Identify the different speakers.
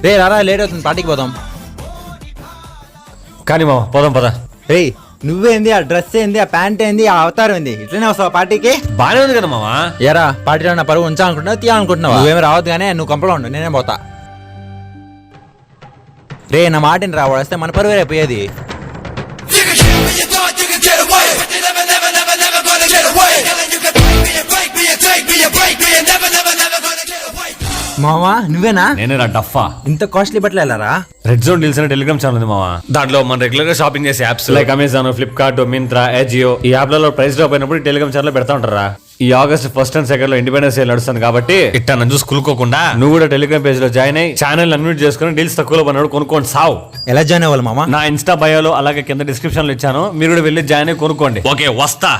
Speaker 1: రే రారా, లేట్ అవుతుంది, పార్టీకి పోదాం.
Speaker 2: కానీ మామ పోదాం పద.
Speaker 1: రే నువ్వేంది, ఆ డ్రెస్ ఏంది, ఆ ప్యాంట్ ఏంది, ఆ అవతారం ఏంది, ఇట్లనే వస్తావా పార్టీకి?
Speaker 2: బానే ఉంది కదా మామా.
Speaker 1: ఎరా పార్టీలో నా పరువు ఉంచాలనుకుంటున్నావు, తీయాలనుకుంటున్నావు? నువ్వేమి రావద్దు కానీ నువ్వు కంపలో ఉండు, నేనే పోతా. రే నా మాటిని రా, వాడు వస్తే మన పరువు రేపోయేది. మావా నువ్వేనా?
Speaker 2: నేనే రా డఫా.
Speaker 1: ఇంత కాస్ట్లీ బట్టలు వెళ్ళారా?
Speaker 2: రెడ్ జోన్ డీల్స్ అనే టెలిగ్రామ్ ఛానల్ ఉంది మామా. దాంట్లో మనం రెగ్యులర్ గా షాపింగ్ చేసే apps like Amazon, Flipkart, Myntra, Ajio, ఈ యాప్లలో ప్రైస్ డ్రాప్ అయినప్పుడు టెలిగ్రామ్ ఛానల్ పెడతా ఉంటారా. ఈ ఆగస్ట్ 1st and 2nd లో ఇండిపెండెన్స్ డే నడుస్తుంది కాబట్టి ఇట్టా నన్ను చూసి కులుకోకుండా నువ్వు కూడా టెలిగ్రామ్ పేజ్ లో జాయిన్ అయ్యి ఛానల్ అన్మ్యూట్ చేసుకుని డీల్స్ తక్కువలో పడినప్పుడు కొనుక్కోండి సావు.
Speaker 1: ఎలా జాయిన్ అవ్వాలి మామా?
Speaker 2: నా ఇన్స్టా బయోలో అలాగే కింద డిస్క్రిప్షన్ లో ఇచ్చాను, మీరు కూడా వెళ్ళి జాయిన్ అయ్యి కొనుక్కోండి. ఓకే వస్తా.